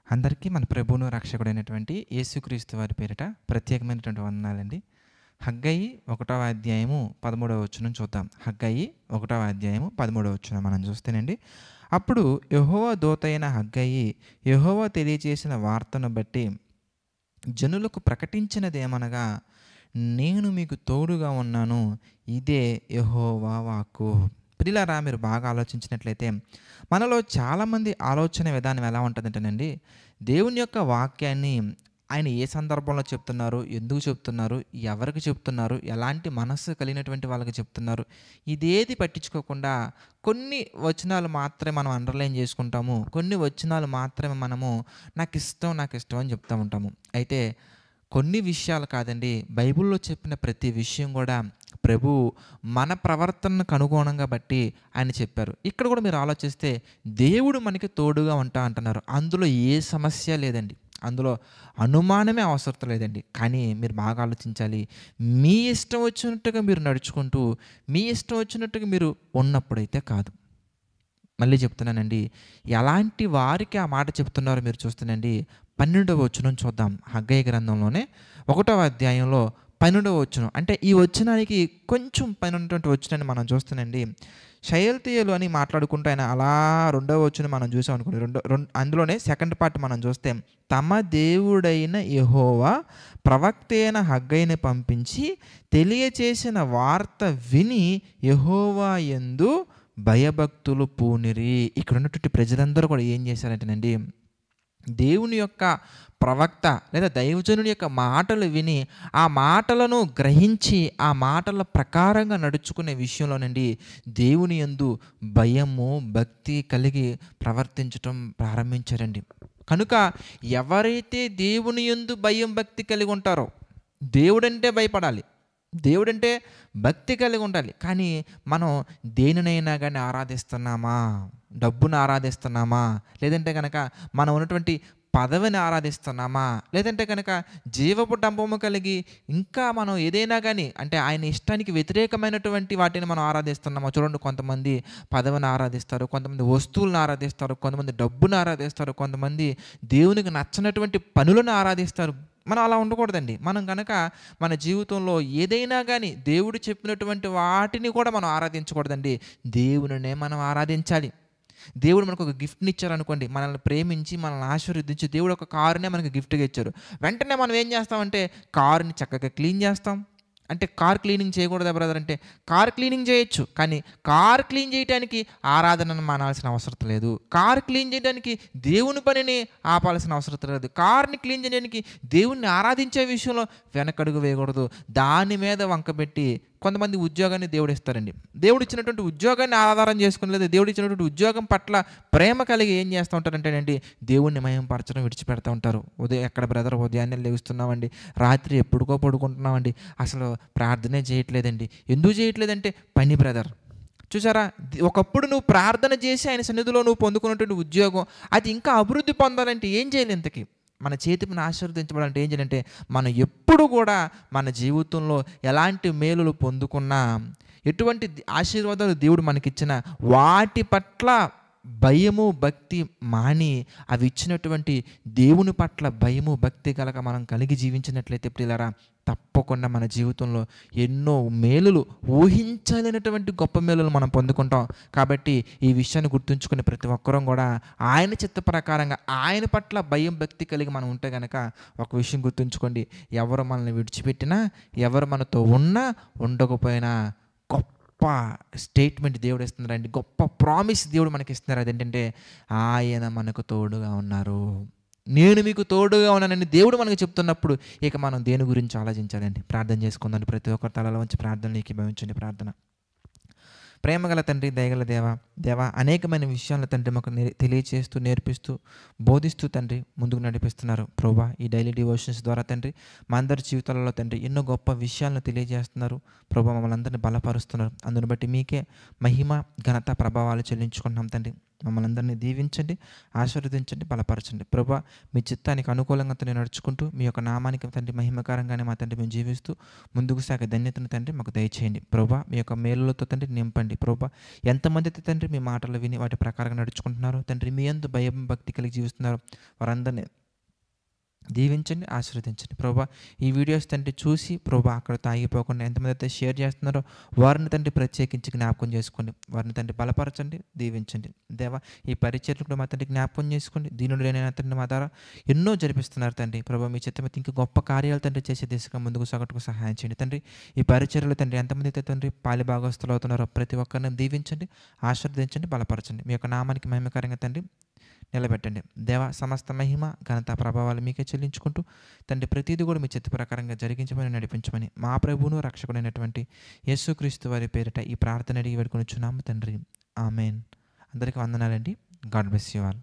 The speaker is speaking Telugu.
అందరికీ మన ప్రభువును రక్షకుడైనటువంటి యేసుక్రీస్తు వారి పేరిట ప్రత్యేకమైనటువంటి వందనాలండి. హగ్గయి 1వ అధ్యాయము 13వ వచనం చూద్దాం. హగ్గయి 1వ అధ్యాయము 13వ వచనం మనం చూస్తేనండి, అప్పుడు యెహోవా దూతైన హగ్గయి యెహోవా తెలియచేసిన వార్తను బట్టి జనులకు ప్రకటించినదేమనగా, నేను మీకు తోడుగా ఉన్నాను, ఇదే యెహోవా వాక్కు. ప్రియులారా, మీరు బాగా ఆలోచించినట్లయితే మనలో చాలామంది ఆలోచన విధానం ఎలా ఉంటుందంటేనండి, దేవుని యొక్క వాక్యాన్ని ఆయన ఏ సందర్భంలో చెప్తున్నారు, ఎందుకు చెప్తున్నారు, ఎవరికి చెప్తున్నారు, ఎలాంటి మనస్సు కలిగినటువంటి వాళ్ళకి చెప్తున్నారు, ఇదేది పట్టించుకోకుండా కొన్ని వచనాలు మాత్రమే మనం అండర్లైన్ చేసుకుంటాము. కొన్ని వచనాలు మాత్రమే మనము నాకు ఇష్టం అని చెప్తూ ఉంటాము. అయితే కొన్ని విషయాలు కాదండి, బైబిల్లో చెప్పిన ప్రతి విషయం కూడా ప్రభు మన ప్రవర్తనకు అనుగుణంగా బట్టి ఆయన చెప్పారు. ఇక్కడ కూడా మీరు ఆలోచిస్తే దేవుడు మనకి తోడుగా ఉంటా అంటున్నారు. అందులో ఏ సమస్య లేదండి, అందులో అనుమానమే అవసరం లేదండి. కానీ మీరు బాగా ఆలోచించాలి. మీ ఇష్టం వచ్చినట్టుగా మీరు నడుచుకుంటూ, మీ ఇష్టం వచ్చినట్టుగా మీరు ఉన్నప్పుడైతే కాదు. మళ్ళీ చెప్తున్నానండి, ఎలాంటి వారికి ఆ మాట చెప్తున్నారో మీరు చూస్తేనండి, 12వ వచనం చూద్దాం. హగ్గయి గ్రంథంలోనే 1వ అధ్యాయంలో 12వ వచనం, అంటే ఈ వచనానికి కొంచెం పైన ఉన్నటువంటి వచనాన్ని మనం చూస్తేనండి, షయల్తీయులు అని మాట్లాడుకుంటూ ఆయన అలా 2వ వచనం మనం చూసాం అనుకోండి, అందులోనే సెకండ్ పార్ట్ మనం చూస్తే, తమ దేవుడైన యెహోవా ప్రవక్త అయిన హగ్గయిని పంపించి తెలియచేసిన వార్త విని యెహోవా యందు భయభక్తులు పూనిరి. ఇక్కడ ఉన్నటువంటి ప్రజలందరూ కూడా ఏం చేశారంటేనండి, దేవుని యొక్క ప్రవక్త లేదా దైవజనుని యొక్క మాటలు విని ఆ మాటలను గ్రహించి ఆ మాటల ప్రకారంగా నడుచుకునే విషయంలోనండి దేవుని యందు భయము భక్తి కలిగి ప్రవర్తించటం ప్రారంభించారండి. కనుక ఎవరైతే దేవుని యందు భయం భక్తి కలిగి ఉంటారో, దేవుడంటే భయపడాలి, దేవుడంటే భక్తి కలిగి ఉండాలి. కానీ మనం దేనినైనా కానీ ఆరాధిస్తున్నామా, డబ్బును ఆరాధిస్తున్నామా, లేదంటే కనుక మనం ఉన్నటువంటి పదవిని ఆరాధిస్తున్నామా, లేదంటే కనుక జీవపు డంబము కలిగి ఇంకా మనం ఏదైనా కానీ అంటే ఆయన ఇష్టానికి వ్యతిరేకమైనటువంటి వాటిని మనం ఆరాధిస్తున్నామా? చూడండి, కొంతమంది పదవిని ఆరాధిస్తారు, కొంతమంది వస్తువులను ఆరాధిస్తారు, కొంతమంది డబ్బును ఆరాధిస్తారు, కొంతమంది దేవునికి నచ్చనటువంటి పనులను ఆరాధిస్తారు. మనం అలా ఉండకూడదండి. మనం కనుక మన జీవితంలో ఏదైనా కానీ దేవుడు చెప్పినటువంటి వాటిని కూడా మనం ఆరాధించకూడదండి. దేవునినే మనం ఆరాధించాలి. దేవుడు మనకు ఒక గిఫ్ట్ని ఇచ్చారనుకోండి, మనల్ని ప్రేమించి మనల్ని ఆశీర్వదించి దేవుడు ఒక కారునే మనకి గిఫ్ట్గా ఇచ్చారు. వెంటనే మనం ఏం చేస్తామంటే కారుని చక్కగా క్లీన్ చేస్తాం. అంటే కార్ క్లీనింగ్ చేయకూడదా బ్రదర్ అంటే, కార్ క్లీనింగ్ చేయొచ్చు, కానీ కార్ క్లీన్ చేయడానికి ఆరాధనను మానాల్సిన అవసరం లేదు. కార్ క్లీన్ చేయడానికి దేవుని పనిని ఆపాల్సిన అవసరం లేదు. కార్ని క్లీన్ చేయడానికి దేవుణ్ణి ఆరాధించే విషయంలో వెనకడుగు వేయకూడదు. దాని మీద వంకబెట్టి కొంతమంది ఉద్యోగాన్ని దేవుడు ఇస్తారండి. దేవుడు ఇచ్చినటువంటి ఉద్యోగాన్ని ఆధారం చేసుకుని లేదా దేవుడు ఇచ్చినటువంటి ఉద్యోగం పట్ల ప్రేమ కలిగి ఏం చేస్తూ ఉంటారంటేనండి, దేవుణ్ణి మహిమపరచడం విడిచిపెడతా ఉంటారు. ఎక్కడ బ్రదర్ ఉదయాన్నే లేస్తున్నామండి, రాత్రి ఎప్పుడుకో పడుకుంటున్నామండి, అసలు ప్రార్థనే చేయట్లేదండి. ఎందుకు చేయట్లేదంటే పని బ్రదర్. చూసారా, ఒకప్పుడు నువ్వు ప్రార్థన చేసి ఆయన సన్నిధిలో నువ్వు పొందుకున్నటువంటి ఉద్యోగం అది ఇంకా అభివృద్ధి పొందాలంటే ఏం చేయాలి? ఇంతకీ మన చేతిని ఆశీర్వదించబడాలంటే ఏం చేయాలంటే, మనం ఎప్పుడు కూడా మన జీవితంలో ఎలాంటి మేలులు పొందుకున్నా, ఎటువంటి ఆశీర్వాదాలు దేవుడు మనకిచ్చిన వాటి పట్ల భయము భక్తి మాని అవి ఇచ్చినటువంటి దేవుని పట్ల భయము భక్తి కలక మనం కలిగి జీవించినట్లయితే ప్రియులారా, తప్పకుండా మన జీవితంలో ఎన్నో మేలులు, ఊహించలేనటువంటి గొప్ప మేలులు మనం పొందుకుంటాం. కాబట్టి ఈ విషయాన్ని గుర్తుంచుకుని ప్రతి ఒక్కరూ కూడా ఆయన చిత్త ప్రకారంగా ఆయన పట్ల భయం భక్తి కలిగి మనం ఉంటే కనుక ఒక విషయం గుర్తుంచుకోండి, ఎవరు మనల్ని విడిచిపెట్టినా, ఎవరు మనతో ఉన్నా ఉండకపోయినా గొప్ప స్టేట్మెంట్ దేవుడు ఇస్తున్నారండి, గొప్ప ప్రామిస్ దేవుడు మనకి ఇస్తున్నారు. అదేంటంటే ఆయన మనకు తోడుగా ఉన్నారు, నేను మీకు తోడుగా ఉన్నానని దేవుడు మనకు చెప్తున్నప్పుడు ఇక మనం దేని గురించి ఆలోచించాలండి? ప్రార్థన చేసుకుందండి. ప్రతి ఒక్కరి తలలో వంచి ప్రార్థనలు ఏకీభవించండి. ప్రార్థన. ప్రేమగల తండ్రి, దయగల దేవా అనేకమైన విషయాలను తండ్రి మాకు తెలియచేస్తూ నేర్పిస్తూ బోధిస్తూ తండ్రి ముందుకు నడిపిస్తున్నారు ప్రభా. ఈ డైలీ డివోషన్స్ ద్వారా తండ్రి మా అందరి జీవితాలలో తండ్రి ఎన్నో గొప్ప విషయాలను తెలియజేస్తున్నారు ప్రభా. మమ్మల్ని అందరినీ బలపరుస్తున్నారు. అందుని బట్టి మీకే మహిమ ఘనత ప్రభావాలు చెల్లించుకుంటున్నాం తండ్రి. మమ్మల్ని అందరినీ దీవించండి, ఆశీర్వదించండి, బలపరచండి ప్రభా. మీ చిత్తానికి అనుకూలంగా తండ్రి నడుచుకుంటూ మీ యొక్క నామానికి తండ్రి మహిమకరంగానే మా తండ్రి మేము జీవిస్తూ ముందుకు సాగే ధన్యతను తండ్రి మాకు దయచేయండి ప్రభా. మీ యొక్క మేలులతో తండ్రి నింపండి ప్రభా. ఎంతమంది అయితే తండ్రి తండ్రి మీ మాటలు విని వాటి ప్రకారంగా నడుచుకుంటున్నారో తండ్రి, మీ యందు భయం భక్తి కలిగి జీవిస్తున్నారు వారందరినీ దీవించండి, ఆశీర్వదించండి ప్రభా. ఈ వీడియోస్ తండ్రి చూసి ప్రభా అక్కడితో ఆగిపోకుండా ఎంతమంది అయితే షేర్ చేస్తున్నారో వారిని తండ్రి ప్రత్యేకించి జ్ఞాపకం చేసుకోండి. వారిని తండ్రి బలపరచండి, దీవించండి దేవా. ఈ పరిచర్లు కూడా మా తండ్రి జ్ఞాపకం చేసుకోండి. దీనుడు లేని తండ్రి మా ద్వారా ఎన్నో జరిపిస్తున్నారు తండ్రి ప్రభా. మీ చిత్తమైతే ఇంకా గొప్ప కార్యాలు తండ్రి చేసే దిశగా ముందుకు సాగటకు సహాయం చేయండి తండ్రి. ఈ పరిచర్లు తండ్రి ఎంతమంది అయితే తండ్రి పాలిభాగస్తులు అవుతున్నారో ప్రతి ఒక్కరిని దీవించండి, ఆశీర్వదించండి, బలపరచండి. మీ యొక్క నామానికి మహిమకరంగా తండ్రి నిలబెట్టండి దేవ. సమస్త మహిమ ఘనత ప్రభావాలు మీకే చెల్లించుకుంటూ తండ్రి ప్రతిదీ కూడా మీ చిత్త ప్రకారంగా జరిగించమని నడిపించమని మా ప్రభువును రక్షకుడైనటువంటి యేసుక్రీస్తు వారి పేరిట ఈ ప్రార్థన అడిగి వేడుకొనిచున్నాము తండ్రి. ఆమెన్. అందరికీ వందనాలండి. God bless you all.